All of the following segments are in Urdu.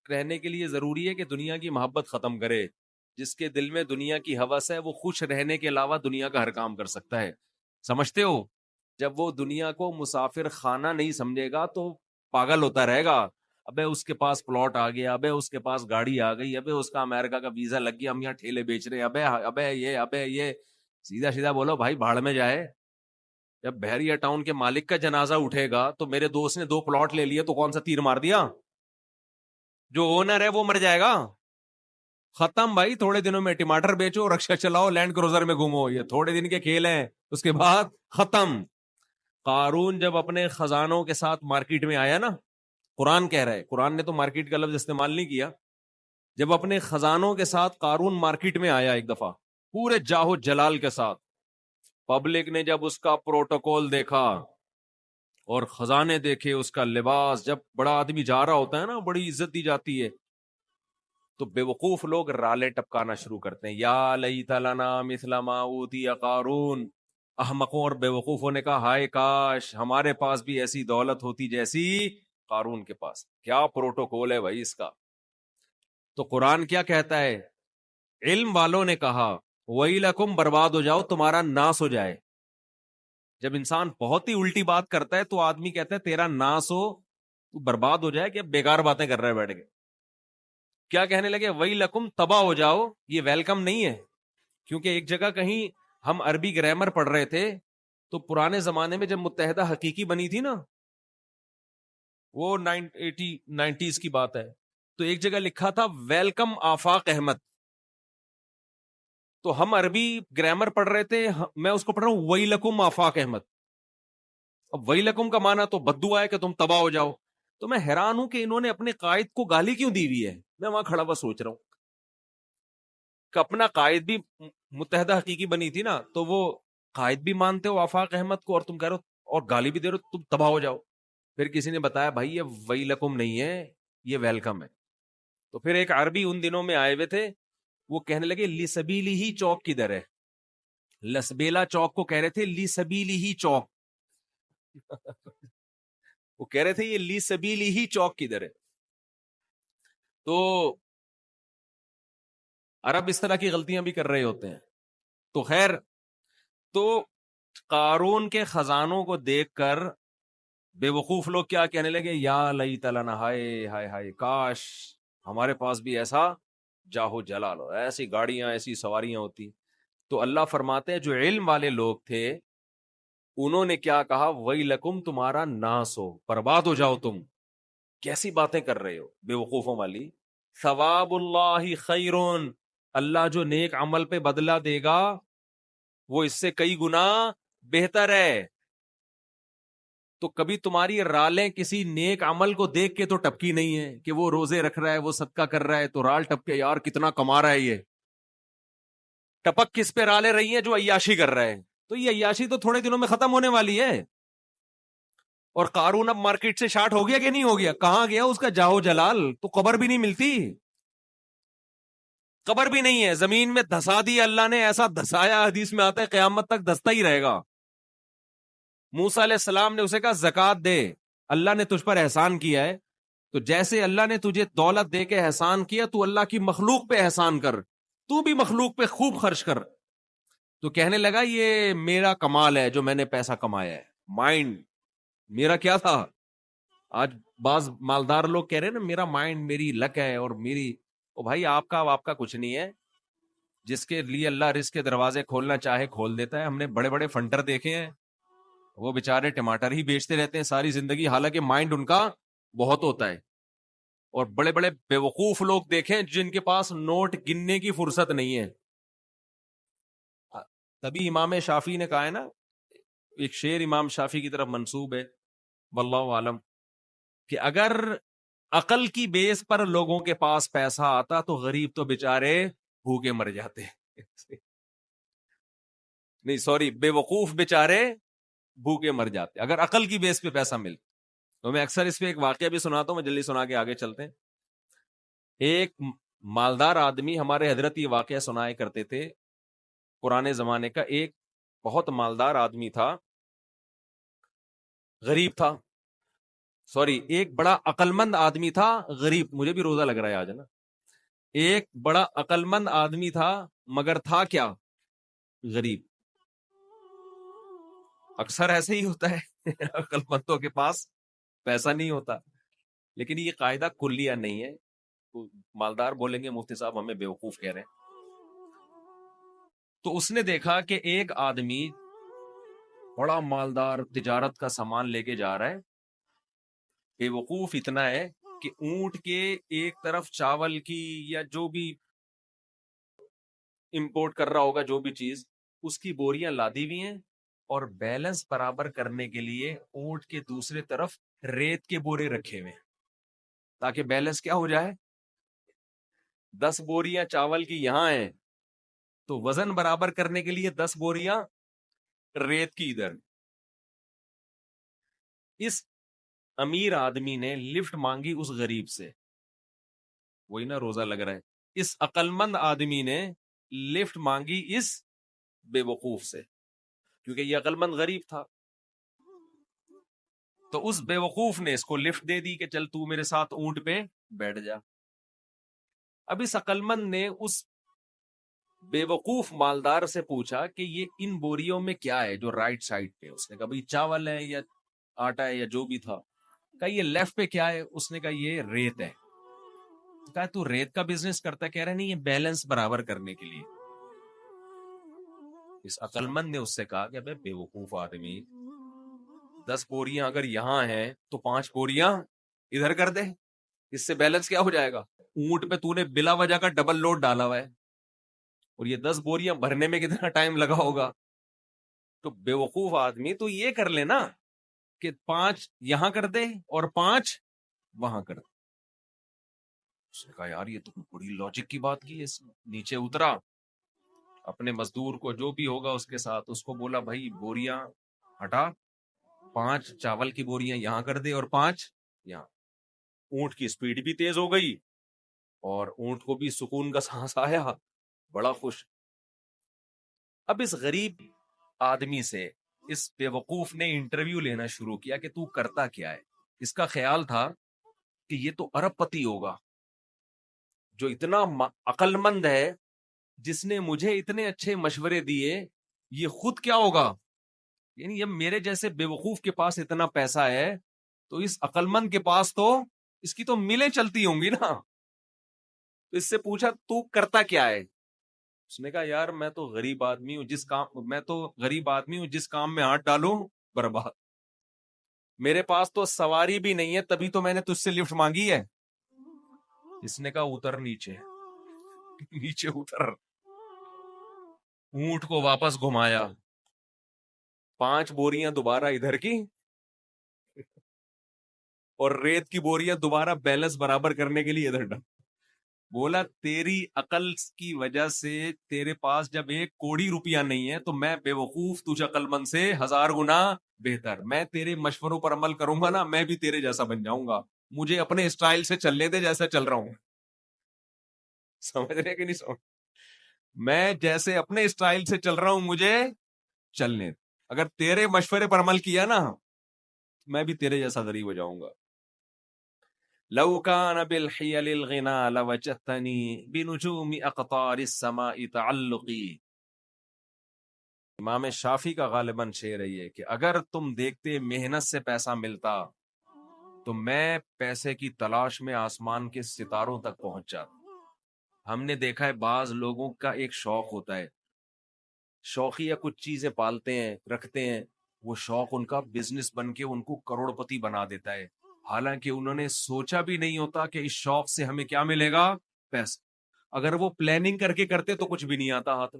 رہنے کے لیے ضروری ہے کہ دنیا کی محبت ختم کرے. جس کے دل میں دنیا کی ہوس ہے وہ خوش رہنے کے علاوہ دنیا کا ہر کام کر سکتا ہے. سمجھتے ہو؟ جب وہ دنیا کو مسافر خانہ نہیں سمجھے گا تو پاگل ہوتا رہے گا. ابے اس کے پاس پلاٹ آ گیا, ابے اس کے پاس گاڑی آ گئی, ابے اس کا امریکہ کا ویزا لگ گیا, ہم یہاں ٹھیلے بیچ رہے ہیں, ابے یہ. سیدھا سیدھا بولو بھائی بھاڑ میں جائے. جب بحریہ ٹاؤن کے مالک کا جنازہ اٹھے گا تو میرے دوست نے 2 پلاٹ لے لیے تو کون سا تیر مار دیا؟ جو اونر ہے وہ مر جائے گا. ختم بھائی. تھوڑے دنوں میں ٹماٹر بیچو, رکشا چلاؤ, لینڈ کروزر میں گھومو, یہ تھوڑے دن کے کھیل ہیں, اس کے بعد ختم. قارون جب اپنے خزانوں کے ساتھ مارکیٹ میں آیا نا, قرآن کہہ رہا ہے, قرآن نے تو مارکیٹ کا لفظ استعمال نہیں کیا, جب اپنے خزانوں کے ساتھ قارون مارکیٹ میں آیا ایک دفعہ پورے جاہو جلال کے ساتھ, پبلک نے جب اس کا پروٹوکول دیکھا اور خزانے دیکھے, اس کا لباس, جب بڑا آدمی جا رہا ہوتا ہے نا بڑی عزت دی جاتی ہے, تو بے وقوف لوگ رالے ٹپکانا شروع کرتے ہیں, یا لیت لنا مثل ما اوتی قارون. احمقوں اور بے وقوفوں نے کہا ہائے کاش ہمارے پاس بھی ایسی دولت ہوتی جیسی قارون کے پاس. کیا پروٹوکول ہے بھائی اس کا. تو قرآن کیا کہتا ہے؟ علم والوں نے کہا وَيْلَكُمْ, برباد ہو جاؤ, تمہارا ناس ہو جائے. جب انسان بہت ہی الٹی بات کرتا ہے تو آدمی کہتا ہے تیرا ناس ہو, تو برباد ہو جائے, کہ بیکار باتیں کر رہا ہے بیٹھ کے. کیا کہنے لگے؟ وَيْلَكُمْ, تباہ ہو جاؤ. یہ ویلکم نہیں ہے, کیونکہ ایک جگہ کہیں ہم عربی گرامر پڑھ رہے تھے تو پرانے زمانے میں جب متحدہ حقیقی بنی تھی نا, وہ 90s کی بات ہے, تو ایک جگہ لکھا تھا ویلکم آفاق احمد. تو ہم عربی گرامر پڑھ رہے تھے, میں اس کو پڑھ رہا ہوں وَيْلَكُمْ آفاق احمد. اب وَيْلَكُمْ کا معنی تو بددعا ہے کہ تم تباہ ہو جاؤ. تو میں حیران ہوں کہ انہوں نے اپنے قائد کو گالی کیوں دی ہوئی ہے. میں وہاں کھڑا ہوا سوچ رہا ہوں کہ اپنا قائد بھی متحدہ حقیقی بنی تھی نا, تو وہ قائد بھی مانتے ہو آفاق احمد کو, اور تم کہہ رہے ہو اور گالی بھی دے رہے ہو تم تباہ ہو جاؤ. پھر کسی نے بتایا بھائی یہ وَيْلَكُمْ نہیں ہے, یہ ویلکم ہے. تو پھر ایک عربی ان دنوں میں آئے ہوئے تھے, وہ کہنے لگے لی سبیلی ہی چوک کدھر ہے. لسبیلا چوک کو کہہ رہے تھے لی سبیلی ہی چوک. وہ کہہ رہے تھے یہ لی سبیلی ہی چوک کدھر ہے. تو عرب اس طرح کی غلطیاں بھی کر رہے ہوتے ہیں. تو خیر, تو قارون کے خزانوں کو دیکھ کر بے وقوف لوگ کیا کہنے لگے؟ یا لیت لنا, ہائے ہائے ہائے, کاش ہمارے پاس بھی ایسا جاہو جلال ہو, ایسی گاڑیاں, ایسی سواریاں ہوتی. تو اللہ فرماتے ہیں جو علم والے لوگ تھے انہوں نے کیا کہا؟ وَيْلَكُمْ, تمہارا ناس ہو, برباد ہو جاؤ تم. کیسی باتیں کر رہے ہو بے وقوفوں والی. ثواب اللہ خیرون, اللہ جو نیک عمل پہ بدلہ دے گا وہ اس سے کئی گنا بہتر ہے. تو کبھی تمہاری رالیں کسی نیک عمل کو دیکھ کے تو ٹپکی نہیں ہے کہ وہ روزے رکھ رہا ہے, وہ صدقہ کر رہا ہے, تو رال ٹپ کے یار کتنا کما رہا ہے. یہ ٹپک کس پہ رالیں رہی ہیں؟ جو عیاشی کر رہا ہے. تو یہ عیاشی تو تھوڑے دنوں میں ختم ہونے والی ہے. اور قارون اب مارکیٹ سے شارٹ ہو گیا کہ نہیں ہو گیا؟ کہاں گیا اس کا جاہو جلال؟ تو قبر بھی نہیں ملتی, قبر بھی نہیں ہے, زمین میں دھسا دی اللہ نے, ایسا دھسایا حدیث میں آتا ہے قیامت تک دھستا ہی رہے گا. موسیٰ علیہ السلام نے اسے کہا زکات دے, اللہ نے تجھ پر احسان کیا ہے, تو جیسے اللہ نے تجھے دولت دے کے احسان کیا تو اللہ کی مخلوق پہ احسان کر, تو بھی مخلوق پہ خوب خرچ کر. تو کہنے لگا یہ میرا کمال ہے جو میں نے پیسہ کمایا ہے, مائنڈ میرا کیا تھا. آج بعض مالدار لوگ کہہ رہے ہیں نا میرا مائنڈ, میری لک ہے اور میری, او بھائی آپ کا کچھ نہیں ہے. جس کے لیے اللہ رزق کے دروازے کھولنا چاہے کھول دیتا ہے. ہم نے بڑے بڑے فنٹر دیکھے ہیں, وہ بےچارے ٹماٹر ہی بیچتے رہتے ہیں ساری زندگی, حالانکہ مائنڈ ان کا بہت ہوتا ہے. اور بڑے بڑے بے وقوف لوگ دیکھیں جن کے پاس نوٹ گننے کی فرصت نہیں ہے. تبھی امام شافعی نے کہا ہے نا, ایک شعر امام شافعی کی طرف منسوب ہے واللہ عالم, کہ اگر عقل کی بیس پر لوگوں کے پاس پیسہ آتا تو غریب تو بےچارے بھوکے مر جاتے. نہیں سوری, بے وقوف بےچارے بھوکے مر جاتے اگر عقل کی بیس پہ پیسہ مل. تو میں اکثر اس پہ ایک واقعہ بھی سناتا ہوں, میں جلدی سنا کے آگے چلتے ہیں. ایک مالدار آدمی ہمارے حضرت یہ واقعہ سنائے کرتے تھے پرانے زمانے کا. ایک بہت مالدار آدمی تھا, غریب تھا, سوری، ایک بڑا عقل مند آدمی تھا غریب. مجھے بھی روزہ لگ رہا ہے آج نا. ایک بڑا عقل مند آدمی تھا مگر تھا کیا؟ غریب. اکثر ایسے ہی ہوتا ہے عقل مندوں کے پاس پیسہ نہیں ہوتا. لیکن یہ قاعدہ کلیہ نہیں ہے. مالدار بولیں گے مفتی صاحب ہمیں بیوقوف کہہ رہے ہیں. تو اس نے دیکھا کہ ایک آدمی بڑا مالدار تجارت کا سامان لے کے جا رہا ہے. بیوقوف اتنا ہے کہ اونٹ کے ایک طرف چاول کی یا جو بھی امپورٹ کر رہا ہوگا جو بھی چیز اس کی بوریاں لادی ہوئی ہیں, اور بیلنس برابر کرنے کے لیے اونٹ کے دوسرے طرف ریت کے بورے رکھے ہوئے ہیں تاکہ بیلنس کیا ہو جائے. 10 بوریاں چاول کی یہاں ہیں تو وزن برابر کرنے کے لیے 10 بوریاں ریت کی ادھر. اس امیر آدمی نے لفٹ مانگی اس غریب سے. وہی نا روزہ لگ رہا ہے. اس عقل مند آدمی نے لفٹ مانگی اس بے وقوف سے, کیونکہ یہ عقل مند غریب تھا. تو اس بے وقوف نے اس کو لفٹ دے دی کہ چل تو میرے ساتھ اونٹ پہ بیٹھ جا. اب اس عقل مند نے اس بے وقوف مالدار سے پوچھا کہ یہ ان بوریوں میں کیا ہے جو رائٹ سائڈ پہ. اس نے کہا بھائی چاول ہے یا آٹا ہے یا جو بھی تھا. کہا یہ لیفٹ پہ کیا ہے؟ اس نے کہا یہ ریت ہے. کہا تو ریت کا بزنس کرتا ہے؟ کہہ رہا نہیں, یہ بیلنس برابر کرنے کے لیے. اس عقل مند نے اس سے کہا کہ بے وقوف آدمی, 10 بوریاں اگر یہاں ہیں تو 5 بوریاں ادھر کر دے, اس سے بیلنس کیا ہو جائے گا. اونٹ پہ تو نے بلا وجہ کا ڈبل لوڈ ڈالا ہوا ہے, اور یہ 10 بوریاں بھرنے میں کتنا ٹائم لگا ہوگا. تو بے وقوف آدمی تو یہ کر لینا کہ 5 یہاں کر دے اور 5 وہاں کر دے. اس نے کہا یار یہ تو بڑی لاجک کی بات کی ہے. نیچے اترا, اپنے مزدور کو جو بھی ہوگا اس کے ساتھ اس کو بولا بھائی بوریاں ہٹا, 5 چاول کی بوریاں یہاں کر دے اور 5 یہاں. اونٹ کی سپیڈ بھی تیز ہو گئی اور اونٹ کو بھی سکون کا سانس آیا, بڑا خوش. اب اس غریب آدمی سے اس بے وقوف نے انٹرویو لینا شروع کیا کہ تو کرتا کیا ہے. اس کا خیال تھا کہ یہ تو ارب پتی ہوگا جو اتنا عقل مند ہے, جس نے مجھے اتنے اچھے مشورے دیے. یہ خود کیا ہوگا, یعنی جب میرے جیسے بے وقوف کے پاس اتنا پیسہ ہے تو اس عقل مند کے پاس تو اس کی تو ملیں چلتی ہوں گی نا. تو اس سے پوچھا تو کرتا کیا ہے. اس نے کہا یار میں تو غریب آدمی ہوں, جس کام میں ہاتھ ڈالوں برباد. میرے پاس تو سواری بھی نہیں ہے, تبھی تو میں نے تجھ سے لفٹ مانگی ہے. اس نے کہا اتر نیچے. نیچے اتر, اونٹ کو واپس گھمایا, 5 بوریاں دوبارہ ادھر کی اور ریت کی بوریاں دوبارہ بیلنس برابر کرنے کے لیے ادھر ڈال. بولا تیری عقل کی وجہ سے تیرے پاس جب 1 کوڑی روپیہ نہیں ہے تو میں بے وقوف تجھ عقل مند سے 1000 گنا بہتر. میں تیرے مشوروں پر عمل کروں گا نا, میں بھی تیرے جیسا بن جاؤں گا. مجھے اپنے اسٹائل سے چلنے دے جیسا چل رہا ہوں. سمجھ رہے کہ نہیں سمجھ؟ میں جیسے اپنے اسٹائل سے چل رہا ہوں مجھے چلنے دے. اگر تیرے مشورے پر عمل کیا نا میں بھی تیرے جیسا غریب ہو جاؤں گا. لو كان بالحيل الغنى لوجدتني بنجوم اقطار السماء تعلقي. امام شافعی کا غالباً شعر ہے یہ کہ اگر تم دیکھتے محنت سے پیسہ ملتا تو میں پیسے کی تلاش میں آسمان کے ستاروں تک پہنچ جاتا. ہم نے دیکھا ہے بعض لوگوں کا ایک شوق ہوتا ہے, شوقیہ کچھ چیزیں پالتے ہیں رکھتے ہیں, وہ شوق ان کا بزنس بن کے ان کو کروڑ پتی بنا دیتا ہے, حالانکہ انہوں نے سوچا بھی نہیں ہوتا کہ اس شوق سے ہمیں کیا ملے گا, پیسہ. اگر وہ پلاننگ کر کے کرتے تو کچھ بھی نہیں آتا ہاتھ.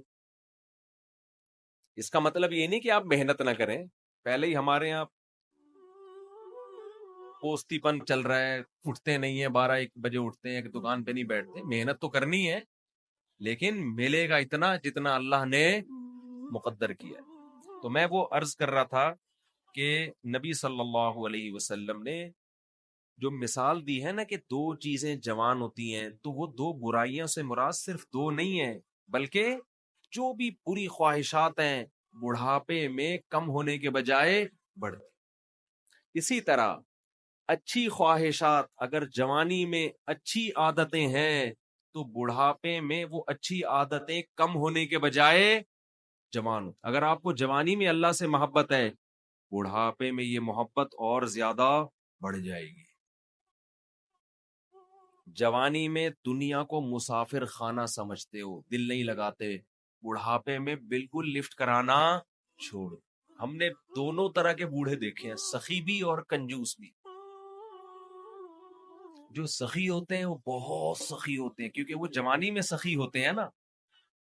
اس کا مطلب یہ نہیں کہ آپ محنت نہ کریں. پہلے ہی ہمارے یہاں پوستی پن چل رہا ہے, اٹھتے نہیں ہیں, 12-1 بجے اٹھتے ہیں, دکان پہ نہیں بیٹھتے. محنت تو کرنی ہے لیکن ملے گا اتنا جتنا اللہ نے مقدر کیا. تو میں وہ عرض کر رہا تھا کہ نبی صلی اللہ علیہ وسلم نے جو مثال دی ہے نا کہ 2 چیزیں جوان ہوتی ہیں تو وہ 2 برائیوں سے مراد صرف 2 نہیں ہیں, بلکہ جو بھی بری خواہشات ہیں بڑھاپے میں کم ہونے کے بجائے بڑھتی. اسی طرح اچھی خواہشات اگر جوانی میں اچھی عادتیں ہیں تو بڑھاپے میں وہ اچھی عادتیں کم ہونے کے بجائے جوان. اگر آپ کو جوانی میں اللہ سے محبت ہے، بڑھاپے میں یہ محبت اور زیادہ بڑھ جائے گی. جوانی میں دنیا کو مسافر خانہ سمجھتے ہو، دل نہیں لگاتے، بڑھاپے میں بالکل لفٹ کرانا چھوڑ. ہم نے دونوں طرح کے بوڑھے دیکھے ہیں، سخی بھی اور کنجوس بھی. جو سخی ہوتے ہیں وہ بہت سخی ہوتے ہیں کیونکہ وہ جوانی میں سخی ہوتے ہیں نا،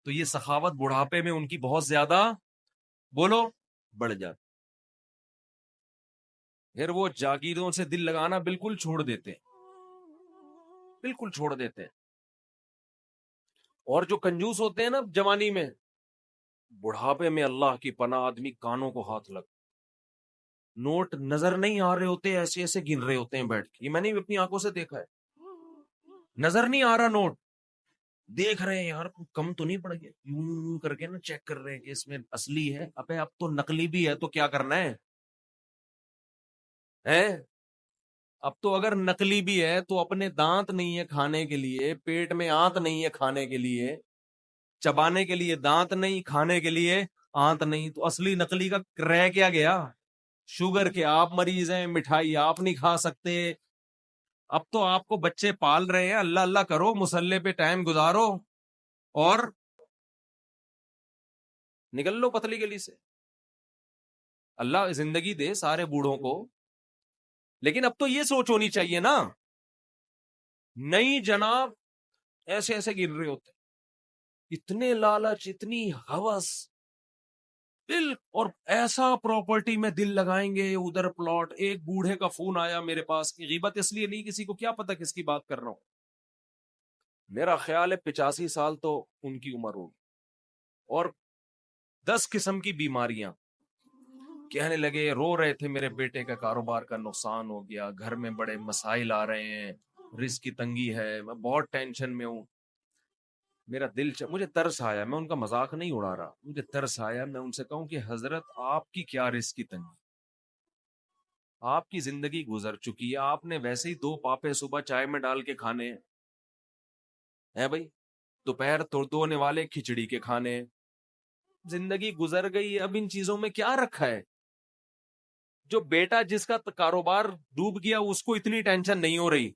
تو یہ سخاوت بڑھاپے میں ان کی بہت زیادہ بولو بڑھ جاتی. پھر وہ جاگیروں سے دل لگانا بالکل چھوڑ دیتے ہیں، بالکل چھوڑ دیتے ہیں. اور جو کنجوس ہوتے ہیں نا جوانی میں، بڑھاپے میں اللہ کی پناہ آدمی کانوں کو ہاتھ لگ، نوٹ نظر نہیں آ رہے ہوتے، ایسے ایسے گن رہے ہوتے ہیں بیٹھ کے. یہ میں نے اپنی آنکھوں سے دیکھا ہے، نظر نہیں آ رہا نوٹ، دیکھ رہے ہیں یار کم تو نہیں پڑ گیا، یوں کر کے نا چیک کر رہے ہیں کہ اس میں اصلی ہے. ابے اب تو نقلی بھی ہے تو کیا کرنا ہے؟ اب تو اگر نقلی بھی ہے تو اپنے دانت نہیں ہے کھانے کے لیے، پیٹ میں آنت نہیں ہے کھانے کے لیے، چبانے کے لیے دانت نہیں، کھانے کے لیے آنت نہیں، تو اصلی نقلی کا رہ کیا گیا؟ شوگر کے آپ مریض ہیں، مٹھائی آپ نہیں کھا سکتے. اب تو آپ کو بچے پال رہے ہیں، اللہ اللہ کرو، مصلے پہ ٹائم گزارو اور نکل لو پتلی گلی سے. اللہ زندگی دے سارے بوڑھوں کو، لیکن اب تو یہ سوچ ہونی چاہیے نا. نہیں جناب، ایسے ایسے گر رہے ہوتے، اتنے لالچ، اتنی ہوس، دل، اور ایسا پراپرٹی میں دل لگائیں گے، ادھر پلاٹ. ایک بوڑھے کا فون آیا میرے پاس، کی غیبت اس لیے نہیں، کسی کو کیا پتا کس کی بات کر رہا ہوں، میرا خیال ہے 85 سال تو ان کی عمر ہوگی، اور 10 قسم کی بیماریاں. کہنے لگے، رو رہے تھے، میرے بیٹے کا کاروبار کا نقصان ہو گیا، گھر میں بڑے مسائل آ رہے ہیں، رزق کی تنگی ہے، میں بہت ٹینشن میں ہوں. میرا دل مجھے ترس آیا، میں ان کا مذاق نہیں اڑا رہا، مجھے ترس آیا. میں ان سے کہوں کہ حضرت آپ کی کیا رزق کی تنگی، آپ کی زندگی گزر چکی ہے، آپ نے ویسے ہی 2 پاپے صبح چائے میں ڈال کے کھانے ہیں بھائی، دوپہر دھونے والے کھچڑی کے کھانے، زندگی گزر گئی. اب ان چیزوں میں کیا رکھا ہے؟ جو بیٹا جس کا کاروبار ڈوب گیا اس کو اتنی ٹینشن نہیں ہو رہی،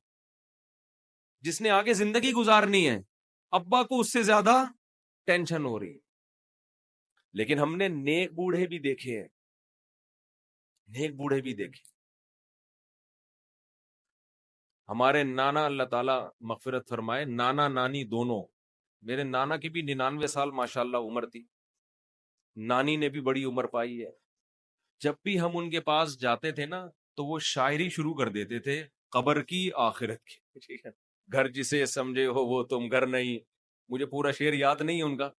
جس نے آگے زندگی گزارنی ہے ابا کو اس سے زیادہ ٹینشن ہو رہی. لیکن ہم نے نیک بوڑھے بھی دیکھے ہیں، نیک بوڑھے بھی دیکھے. ہمارے نانا، اللہ تعالیٰ مغفرت فرمائے، نانا نانی دونوں، میرے نانا کی بھی 99 سال ماشاءاللہ عمر تھی، نانی نے بھی بڑی عمر پائی ہے. جب بھی ہم ان کے پاس جاتے تھے نا تو وہ شاعری شروع کر دیتے تھے، قبر کی، آخرت کی. ٹھیک ہے، گھر جسے سمجھے ہو وہ تم گھر نہیں. مجھے پورا شعر یاد نہیں ہے ان کا،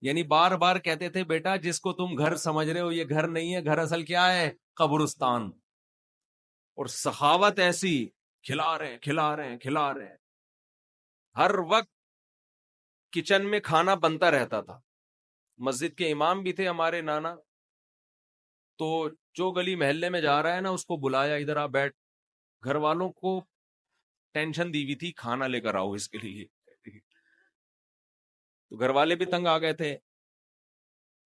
یعنی بار بار کہتے تھے بیٹا جس کو تم گھر سمجھ رہے ہو یہ گھر نہیں ہے، گھر اصل کیا ہے؟ قبرستان. اور سخاوت ایسی، کھلا رہے ہیں کھلا رہے ہیں کھلا رہے ہیں، ہر وقت کچن میں کھانا بنتا رہتا تھا. مسجد کے امام بھی تھے ہمارے نانا، تو جو گلی محلے میں جا رہا ہے نا اس کو بلایا، ادھر آ بیٹھ. گھر والوں کو ٹینشن دی ہوئی تھی، کھانا لے کر آؤ اس کے لیے. تو گھر والے بھی تنگ آ گئے تھے.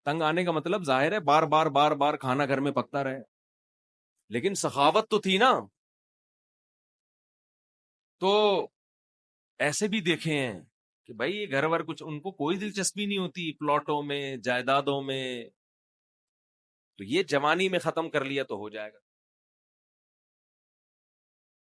تنگ آنے کا مطلب ظاہر ہے بار بار بار بار کھانا گھر میں پکتا رہے، لیکن سخاوت تو تھی نا. تو ایسے بھی دیکھے ہیں کہ بھائی یہ گھر ور کچھ ان کو کوئی دلچسپی نہیں ہوتی پلاٹوں میں، جائیدادوں میں. تو یہ جوانی میں ختم کر لیا تو ہو جائے گا.